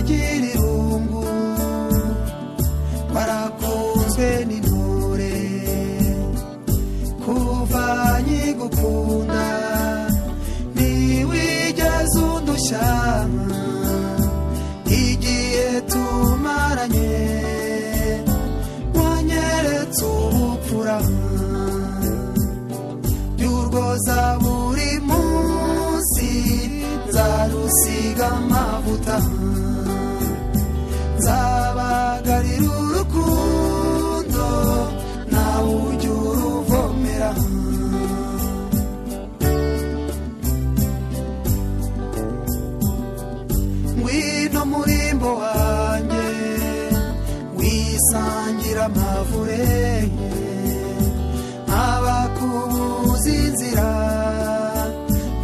utagira irungu warakunzwe n'intore kuva nkigukunda ntiwigeze undushya igihe tumaranye wanyeretse ubupfura by'urwoza buri munsi nzarusiga amavuta nzabagarira urukundo nawe ujya uruvomera ngwino murimbo wanjye wisangira amavure abakubuza inzira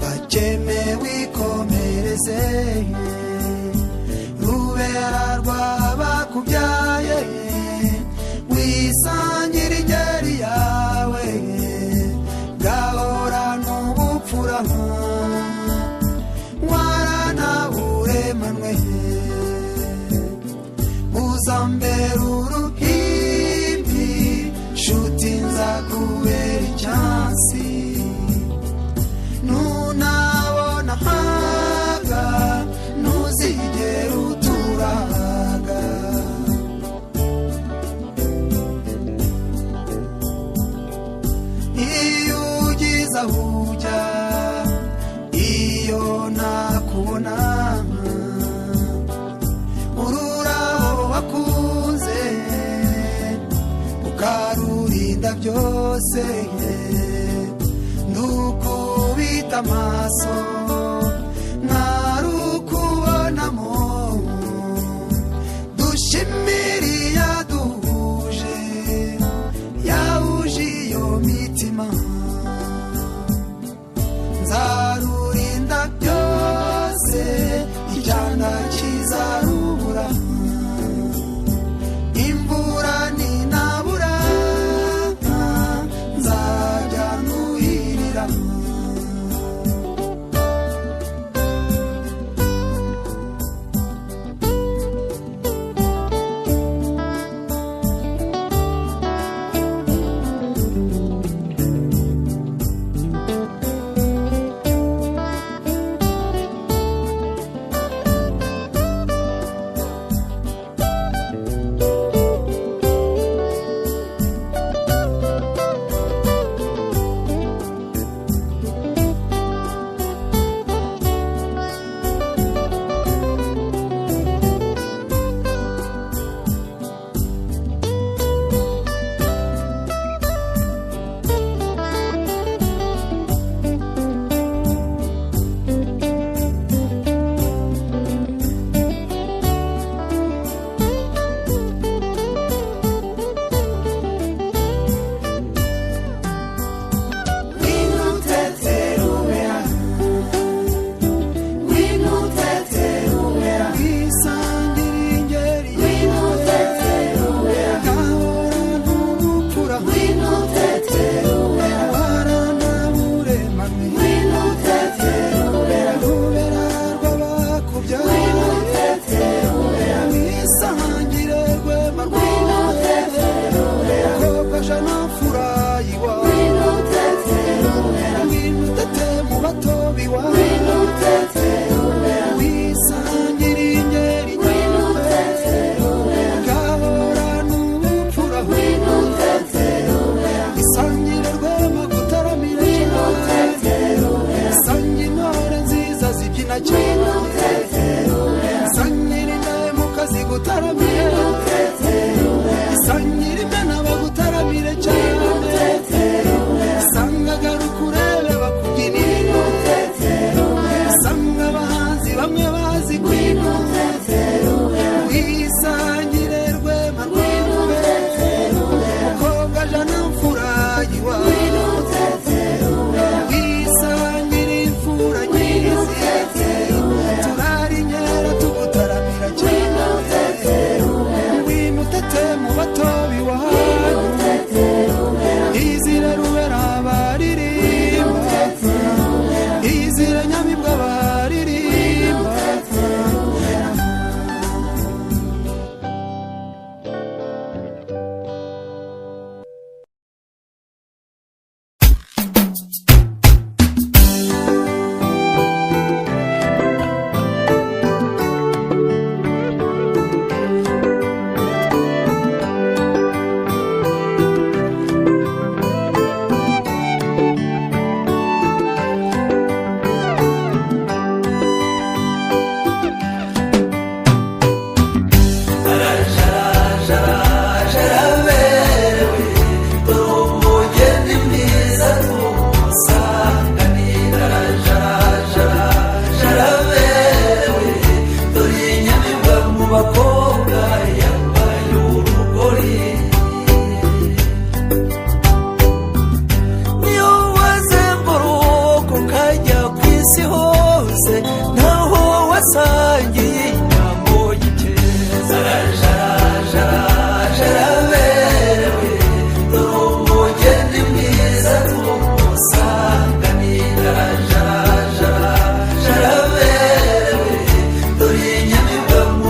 bakeme wikomereze rubera rw'abakubyaye wisangira ingeri yawe gahora n'ubupfura waranaburemanwe uzambera uruhimbi nshuti nzakubera icyansi nunabona haga ntuzigera uturaga iyo ugize aho ujya iyo nakubona ururabo wakunze ukarurinda byose ndukubita amaso nkarukubonamo dushimiriya duhuje yahuje iyo mitima nzarurinda byose icyana kizarubura imvura ninabura nzajya nuhirira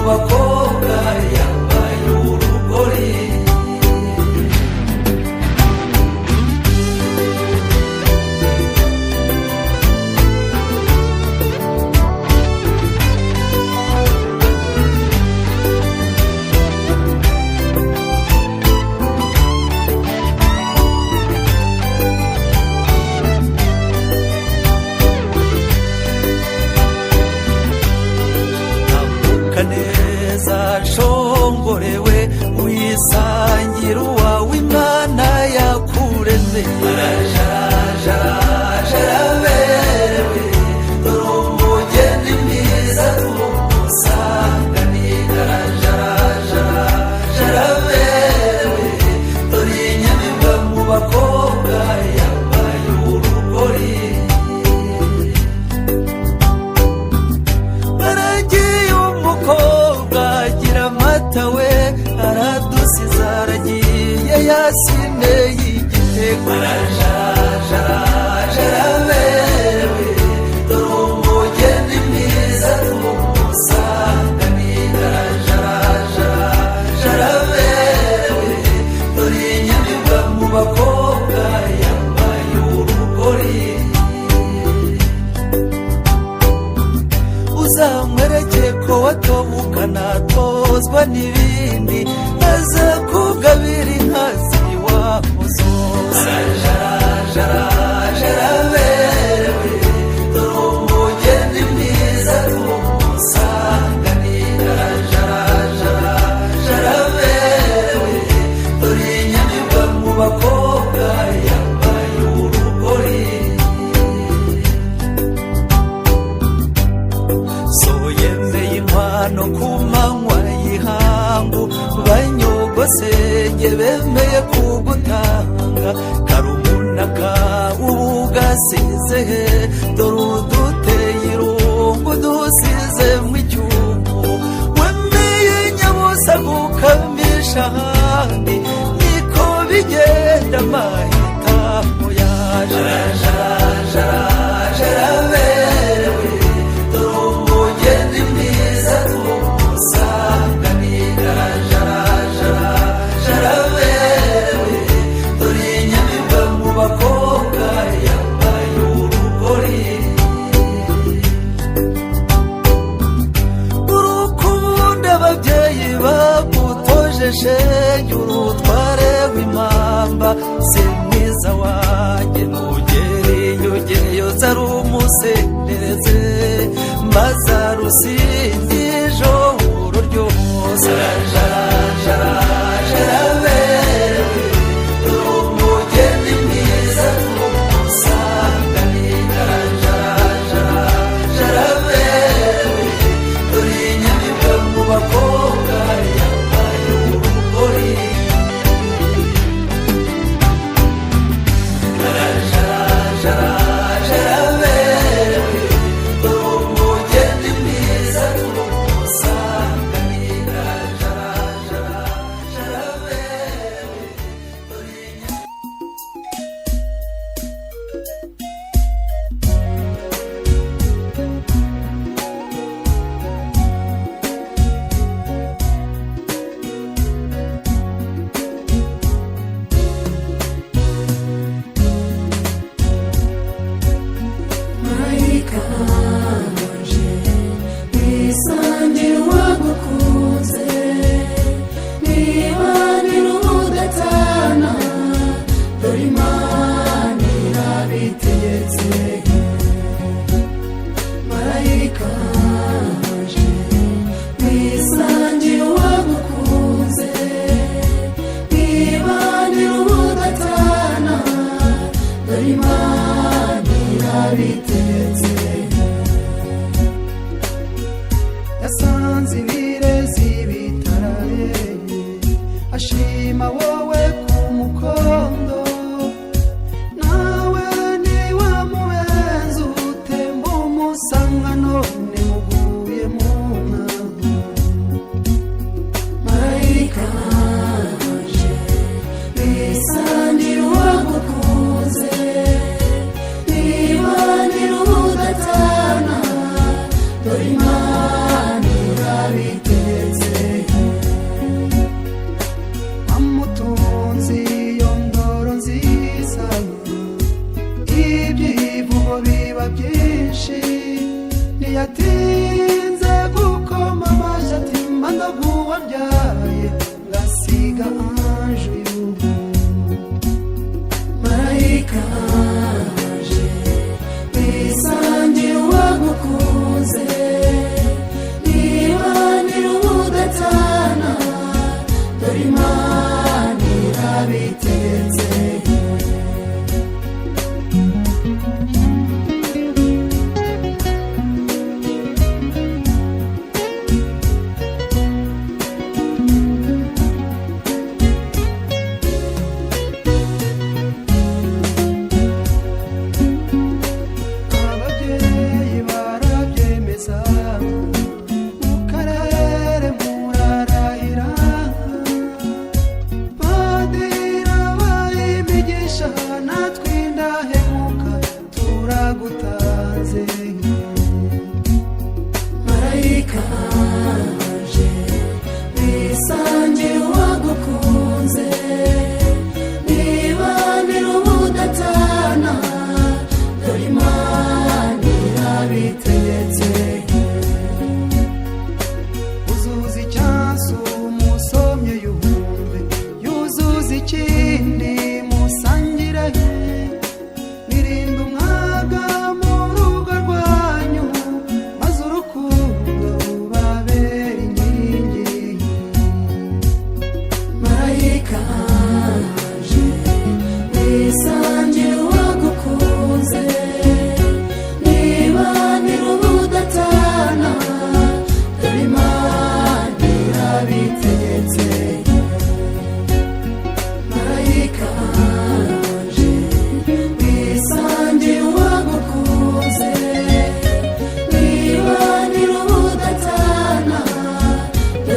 bakobwa yambaye urugori. Neza shongorewe wisangira uwawe Imana yakuremye. Jaraberewe dore umugeni mwiza tumusanganira. Jaraberewe dore inyamibwa mu bakobwa yambaye urugori. We aradusiza aragiye yasine y'igitego. Jaraberewe dore umugeni mwiza tumusanganira. Jaraberewe dore inyamibwa mu bakobwa yambaye urugori. Uzamwereke ko watobukana tozwa n'ibindi aza kugabira inka z'iwabo zose. Jaraberewe dore umugeni mwiza tumusanganira. Jaraberewe dore inyamibwa mu bakobwa yambaye urugori. So yemeye inkwano ku manywa y'ihangu, banyogosenge bemeye kugutanga. Karumuna kawe ubu gasize he, dore uduteye irungu dusize mu icyumu. Wemeye nyabusa gukamisha ahandi, niko bigenda amahitamo yaje. Jaraberewe dore umugeni mwiza tumusanganira. Jaraberewe dore inyamibwa mu bakobwa yambaye urugori. Urukundo ababyeyi bagutoje shenge urutware w'impamba. Se mwiza wanjye nugere iyo ugeyo zari umusendereze, maze arusinde ijoro ryose. Jaraberewe dore umugeni mwiza tumusanganira. Jaraberewe dore inyamibwa mu bakobwa yambaye urugori. Jaraberewe dore umugeni mwiza tumusanganira. Jaraberewe dore Marayika wanje wisangira uwagukunze, nibanira ubudatana, dore Imana irabitegetse. Marayika wanje wisangira uwagukunze, nibanira ubudatana, dore Imana irabitegetse. Yasanze ibirezi bitaraye, ashima wowe ku mukondo. Nawe niwe mubenzi utemba umusanga, none muguye mu mwango. Marayika wanje wisangira uwagukunze, nibanira ubudatana, dore Imana irabitegetse.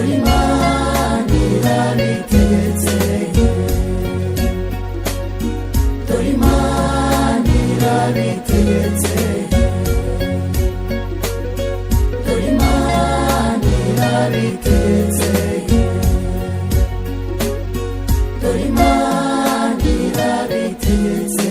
dore Imana irabitegetse, dore Imana irabitegetse, dore Imana irabitegetse, dore Imana irabitegetse.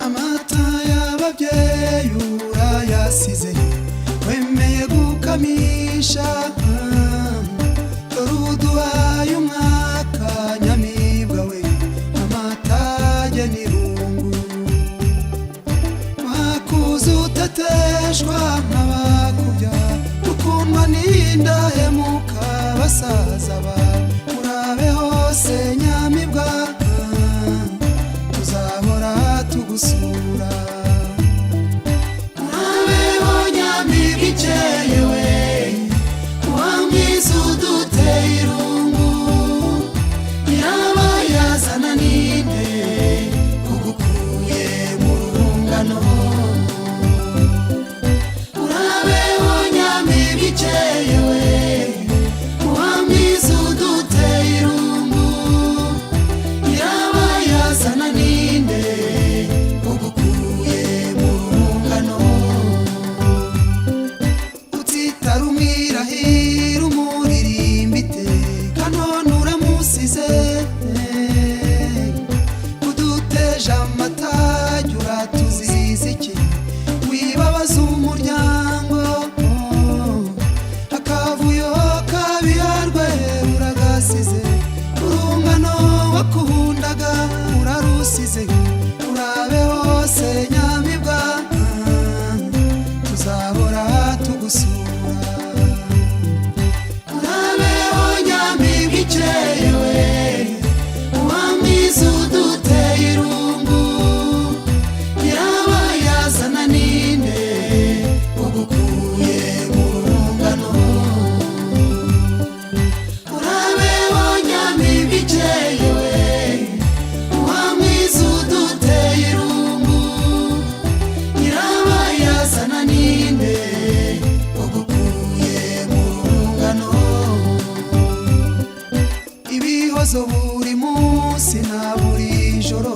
amata y'ababyeyi urayasize wemeye gukamisha, dore uduhaye umwaka nyamibwa we amatage n'irungu, wakuze utateshwa nk'abakubya ukundwa n'indahemuka basaza ba urabe hose nyamibwa, tuzahora tugusura urabeho nyamibwa ikeye we wamwiza uduteye irungu, yaba yazana ninde ugukuye mu rungano, urabeho nyamibwa ikeye we wamwiza uduteye irungu, yaba yazana ninde ugukuye mu rungano, utitara umwirahira umuririmba iteka none uramusize, uduteje amatage uratuziza iki wibabaza umuryango, akavuyo kabiharwe uragasize, urungano wakundaga urarusize, urabe hose nyamibwa, tuzahora tugusura urabeho nyamibwa ikeye we wamwiza uduteye irungu, yaba yazana ninde ugukuye mu rungano, urabeho nyamibwa ikeye we wamwiza uduteye irungu, yaba yazana ninde ugukuye mu rungano, ibihozo buri munsi na buri joro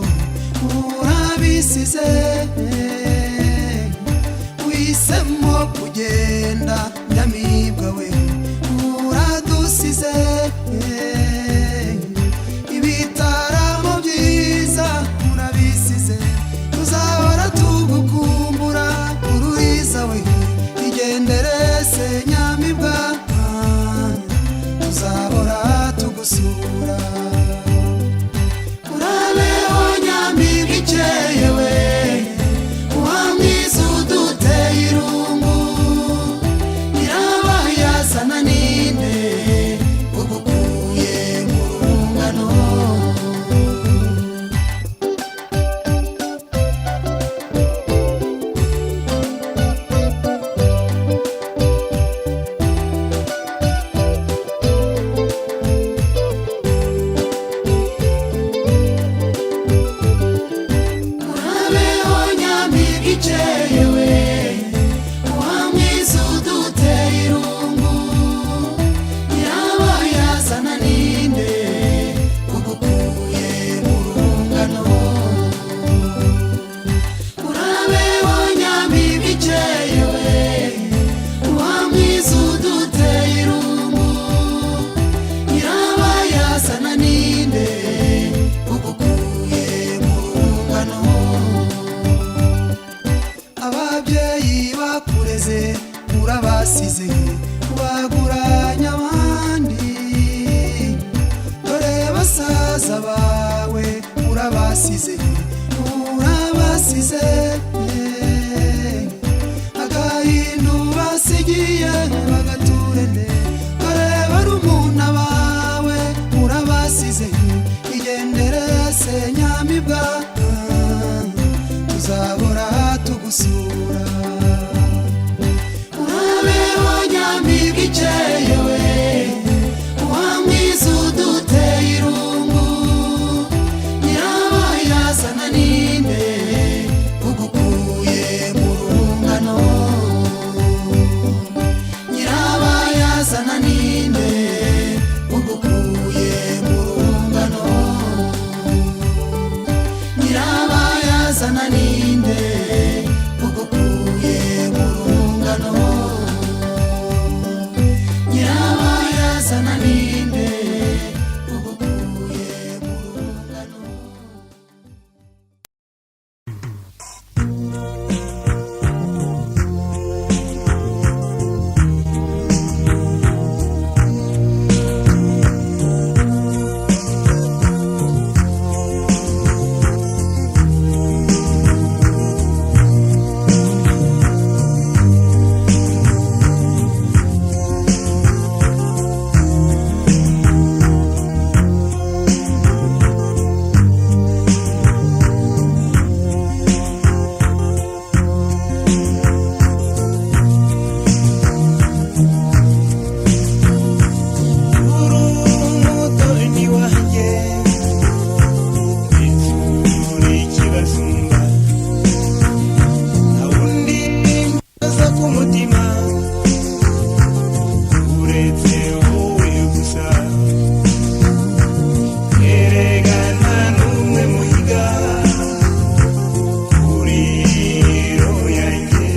urabisize, wisemo kugenda nyamibwa we uradusize, ibitaramo byiza urabisize, tuzahora tugukumbura ururiza we igendere se nyamibwa, tuzahora tugusura urabeho nyamibwa ikeye we wamwiza uduteye irungu, yaba yazana ninde ugukuye mu rungano, urabeho nyamibwa ikeye we wamwiza uduteye irungu, yaba yazana ninde ugukuye mu rungano, urabeho nyamibwa ikeye we wamwiza uduteye irungu, yaba yazana ninde ugukuye mu rungano, ababyeyi bakureze urabasize ubaguranya abandi, dore basaza bawe urabasize urabasize, agahinda ubasigiye bagaturende, dore barumuna bawe urabasize, igendere se nyamibwa, tuzahora tugusura urabeho mutima uretse wowe gusa eregana n'umwe muhiga uri roho yanjye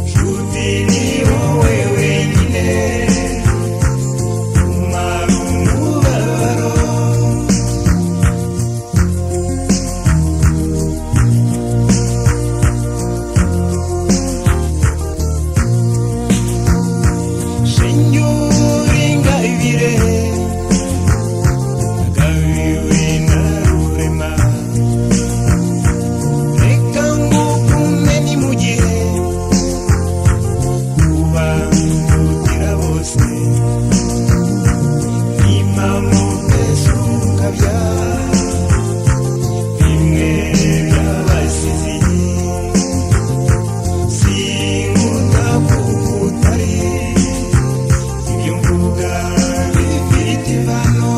nshuti ni wowe wenyine umara umubabaro shenyuringa ibire agabiwe na rurema reka ngukume ni mu gihe ubangukira bose impamo mbese ukabya bimwe by'abasizi sinkunda kuko utari ibyo mvuga bifite imvano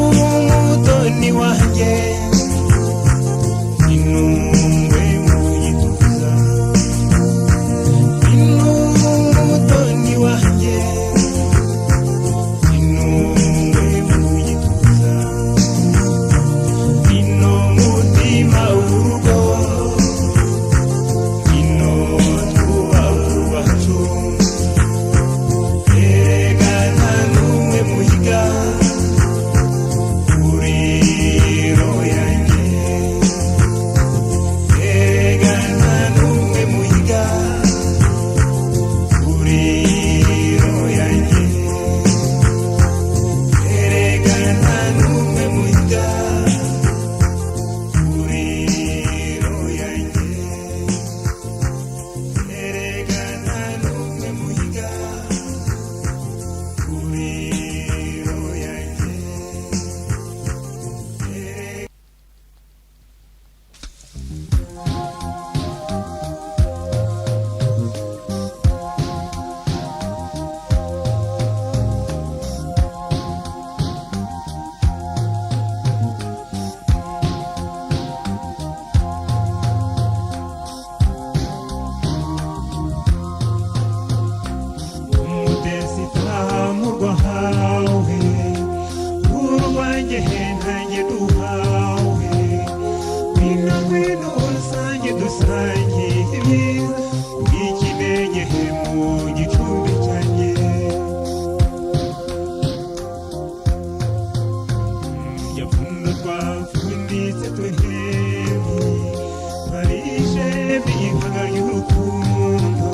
inumutoni wanjye inungwe mu gituza inumutoni wanjye inungwe mu gituza ino mutima w'urugo ino twubaka urwacu eregana n'umwe muhiga uri roho yanjye eregana n'umwe muhiga uri roho yanjye eregana n'umwe muhiga uri roho yanjye eregana n'umwe muhiga uri roho yanjye umutesi tamurwa hawe urwanjye ntanjye duhawe ngwino ngwino usange dusange ibiza bw'ikinege mu gicumbi cyanjye yapfundo twapfunditse twehebi twarishe bihaga y'urukundo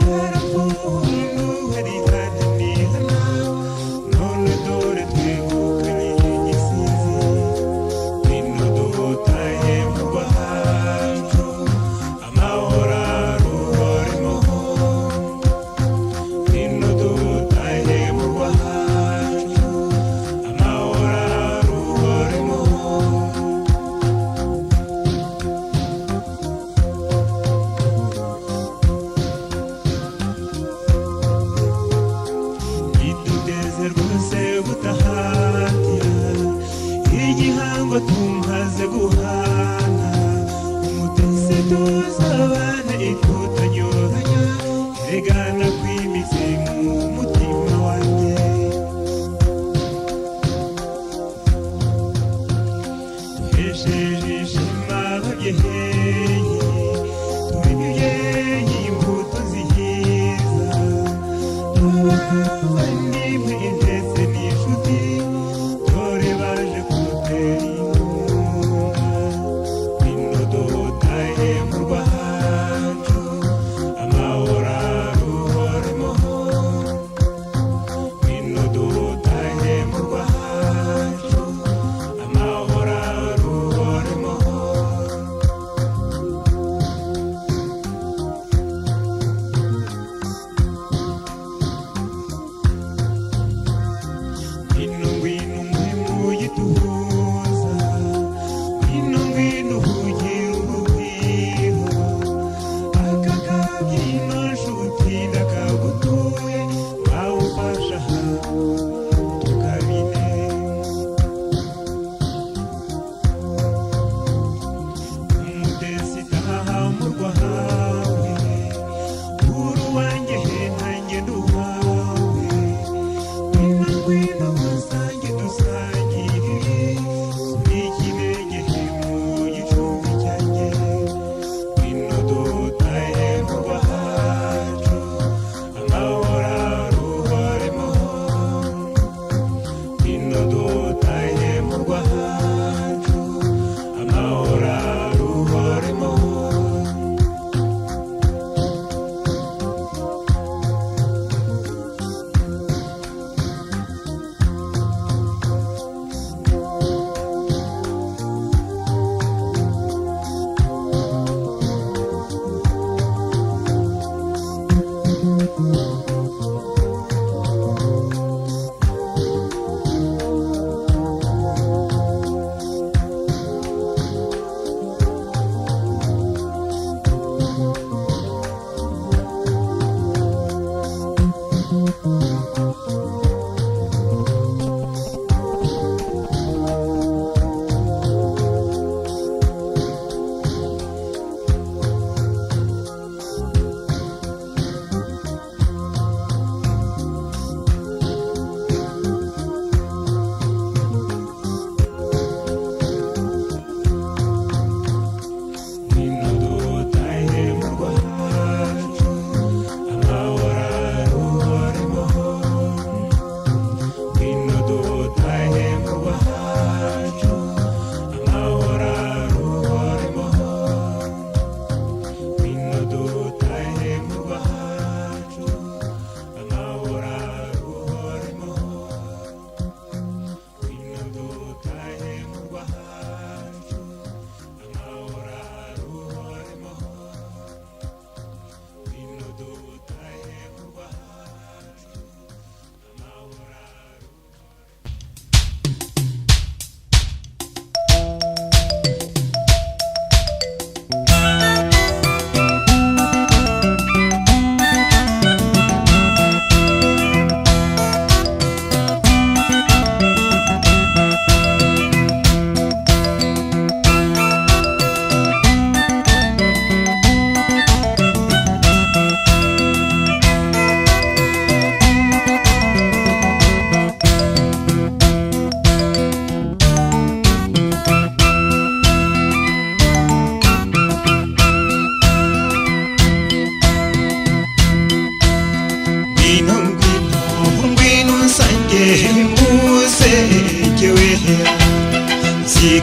yarapfunduwe rihatanihana none dore twegukanye igisizi ngwino dutahe mu rwacu amahoro aruhoremo ngwino dutahe mu rwacu amahoro aruhoremo iduteze rwose butahatira igihango tumaze guhana umutesi tuzabane ikutanyuranya eregana kw'imitsi mu mutima wanjye duhesheje ishema ababyeyi turi ibyeyi imbuto zihiza abavandimwe ndetse n'inshuti dore baje kudutera inkunga ngwino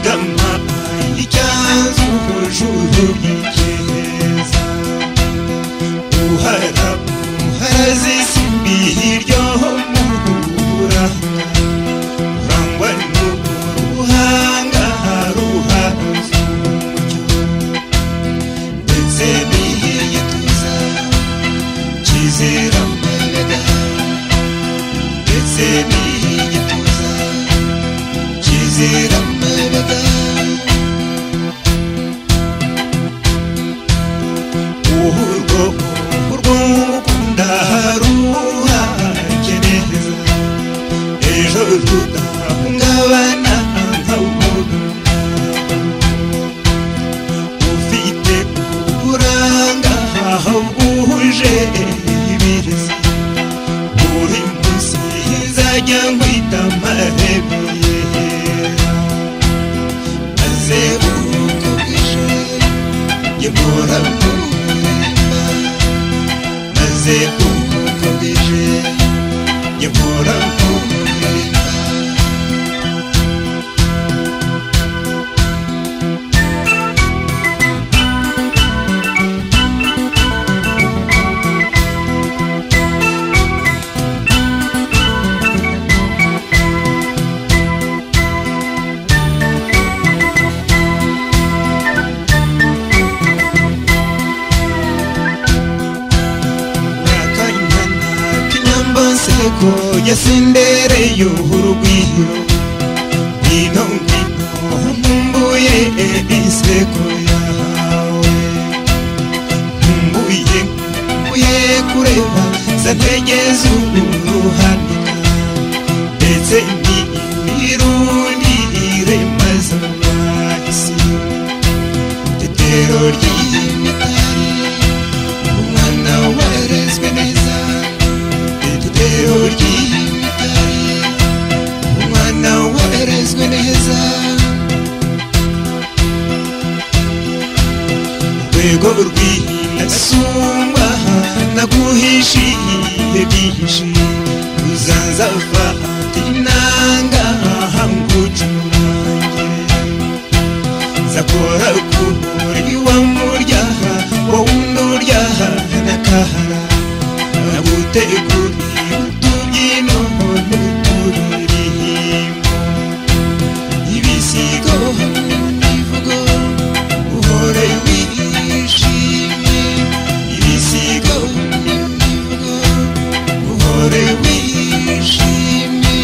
zigama icyanzu hejuru y'ikeza uhara uharazisimbi hiryo muhura urangwa n'uruhanga ruhaza umucyo ndetse n'igituza kizira amabega ndetse n'igituza kizira amabega urwo ngukunda ruhakeneza ejo tudahungabana nk'umuntu ufite uburanga bwuje ibirezi buri munsi nzajya nkwita amarebera maze uko bwije njye mpora nkuririmba maze uko bwije njye mpora nkuririmba ko yasendereye urugwiro ngwino ngwino nkumbuye inseko yawe nkumbuye kureba za ntege z'uruhanika ndetse n'irundire maze abahisi tetero ry'imitari umwana warezwe neza tetero ry'imitari umwana warezwe neza urwego rw'inasumba naguhishiye byinshi uzanzava inanga ngucurange nzakora kuri wa muryaha wowe unduryaha nakahara naguteguriye utubyino n'uturirimbo ibisigo n'ivugo uhore wishimye ibisigo n'ivugo uhore wishimye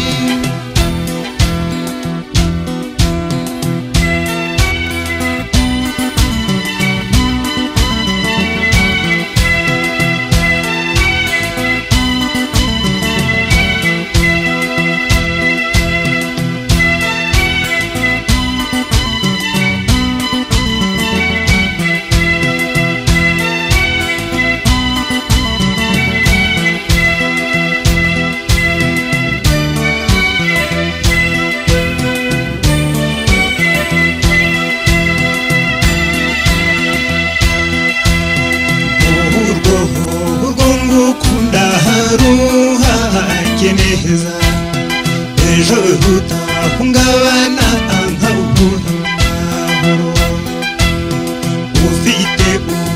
neza ejo utahungabana nk'umuntu ufite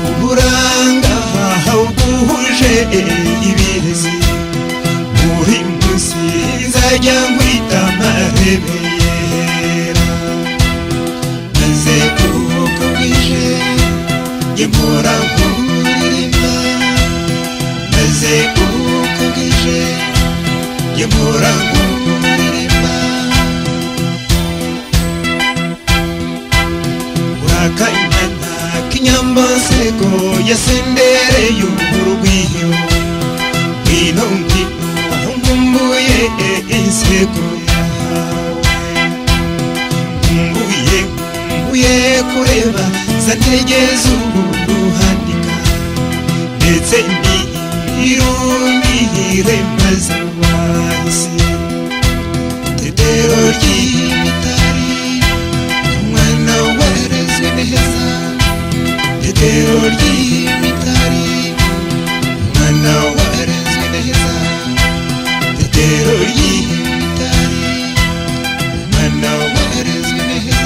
uburanga bwuje ibirezi buri munsi nzajya nkwita amarebera maze uko bwije njye mpora nkuririmba maze uko bwije njye mpora nkuririmba urakanyana k'inyambasego yasendereye urugwiro ngwino ngwino nkumbuye inseko yawe nkumbuye kureba za ntege z'uruhanika ndetse n'irundire maze abahisi tetero ry'imitari umwana warezwe neza tetero ry'imitari umwana warezwe neza tetero ry'imitari umwana warezwe neza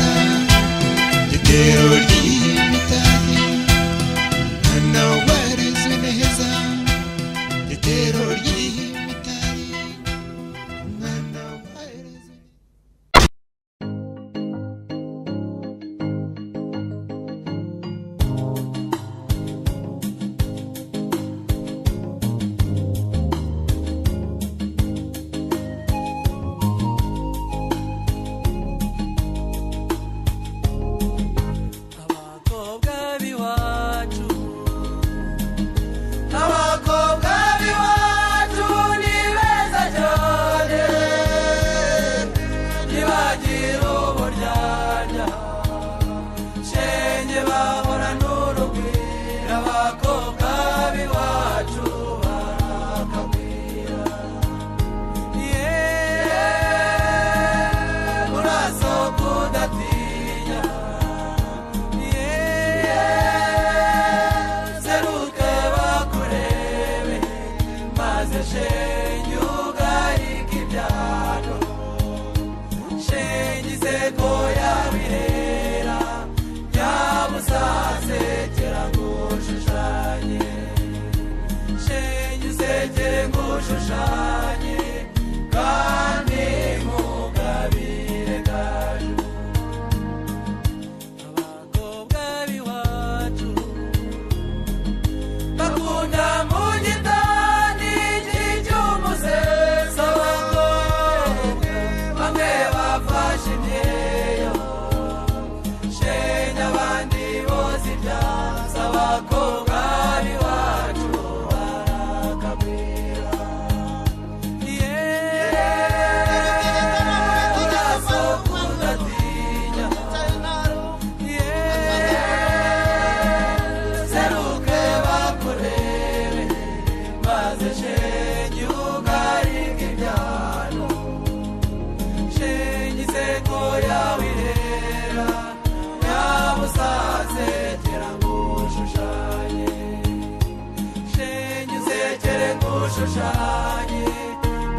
ngushushanye kandi nkugabire gaju abakobwa b'iwacu bakunda mu gitani cy'icy'umuseso abakobwa bamwe bafashe imyeyo shenya abandi boza ibyansi abakobwa b'iwacu barakagwira urasohoka udatinya seruke bakurebe maze shenge ugarike ibyano shenge iseko yawe irera nyabusaze gera ngushushanye shenge usekere ngushushanye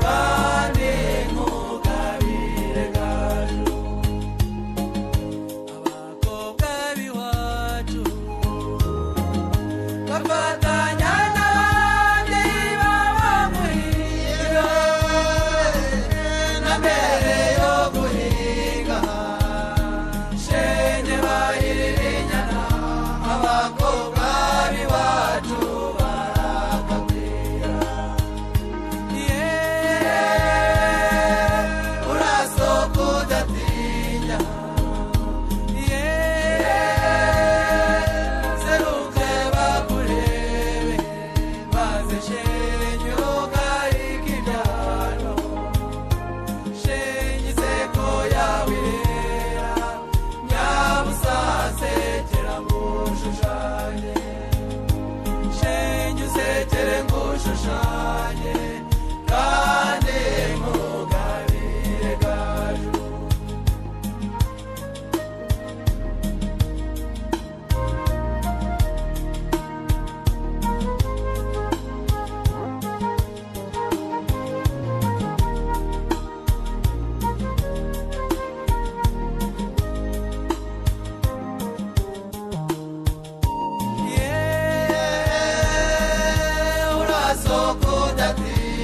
kandi nkugabire gaju abakobwa b'iwacu bafatanya n'abandi baba muhiga na mbere yo guhiga shenge bahirira inyana abakobwa b'iwacu barakagwira urasohoka udatinya seruke bakurebe maze shenge ugarike ibyano shenge iseko yawe irera nyabusaze gera ngushushanye shenge usekere ngushushanye kandi nkugabire gaju urasohoka udatinya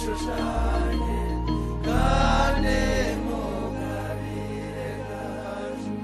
ngushushanye kandi nkugabire gaju.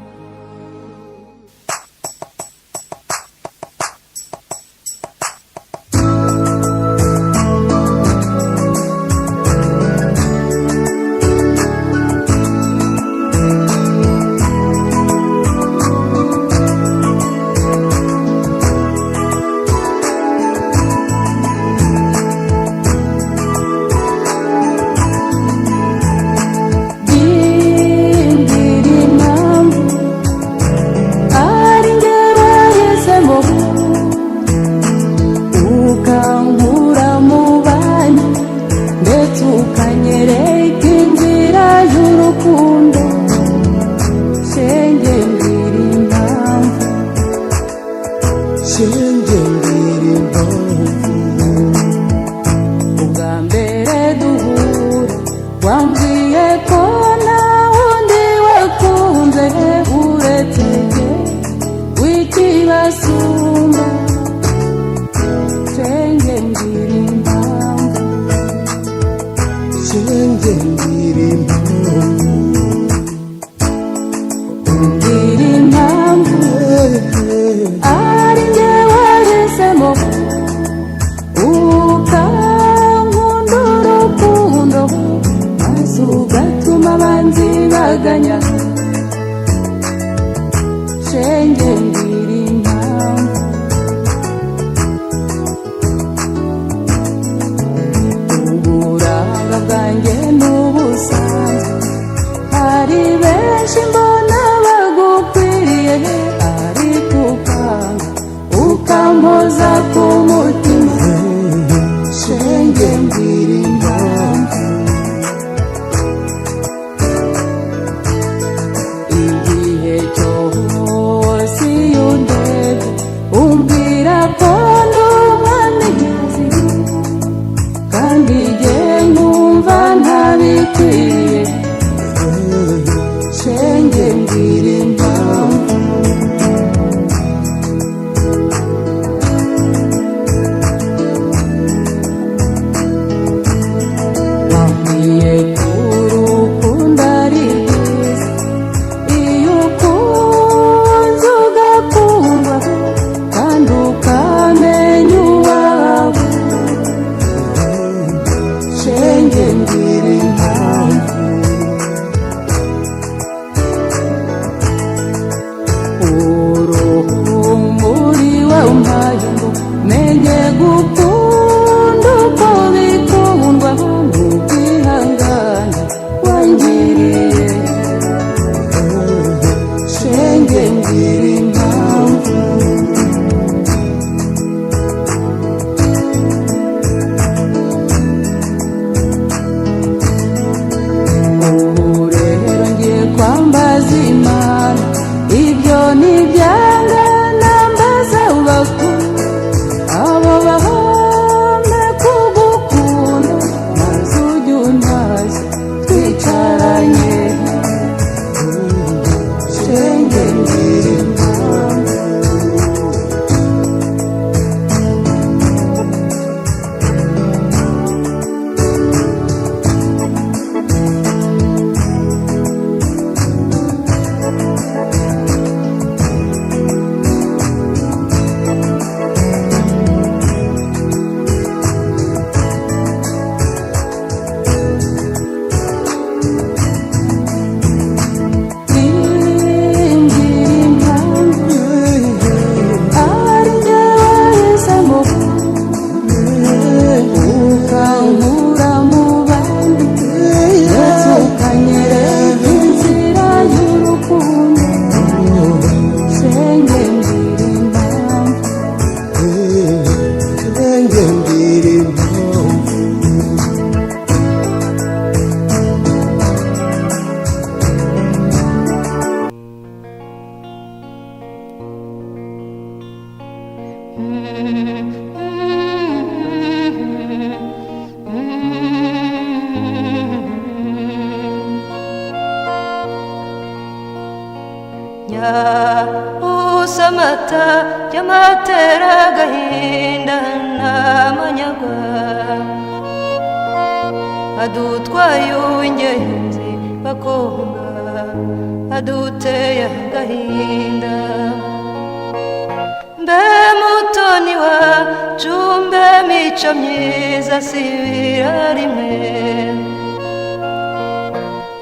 usamata yamatera agahinda n'amanyagwa adutwaye uw'ingenzi bakobwa aduteye agahinda mbe mutoni wacu mbe mico myiza sibira rimwe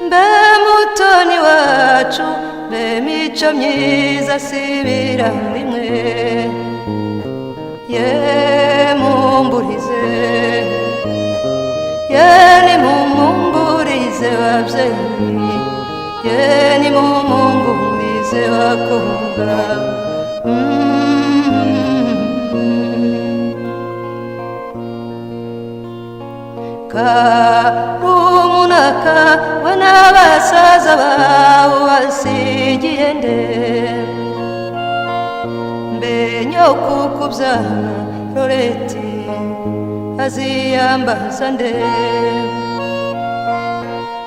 mbe mutoni wacu mbe mico myiza sibira rimwe ye mumburize ye nimumburize babyeyi ye nimumburize bakobwa karumunaka we n'abasaza bawe basigiye nde mbe nyokukubyara Loreti aziyambaza nde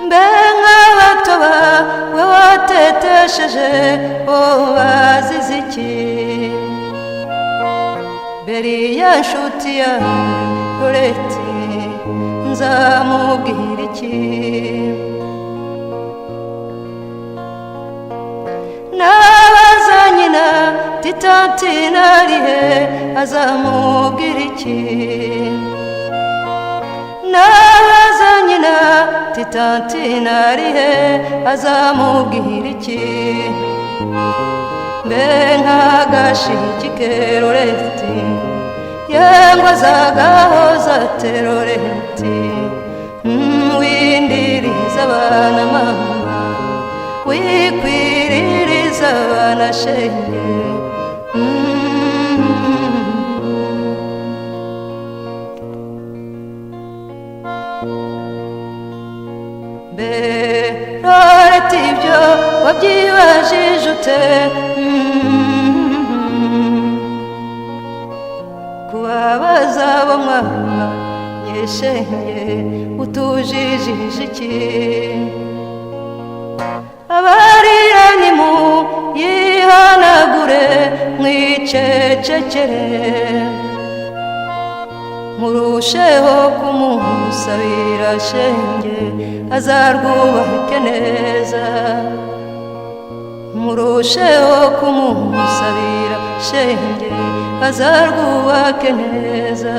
mbe nk'abato bawe watetesheje bo bazize iki beriya nshuti yawe Loreti nzamubwira iki nabaza nyina titanti narihe azamubwira iki nabaza nyina titanti narihe azamubwira iki mbe nk'agashiki ke Loreti yangwa zagahoza Loreti windiriza abana mama wikwiririza abana shenge mbe Loreti ibyo wabyibajije ute kubabaza abo mwana nyeshenge utujijije iki abarira nimuyihanagure mwicecekere murusheho kumusabira shenge azarwubake neza murusheho kumusabira shenge azarwubake neza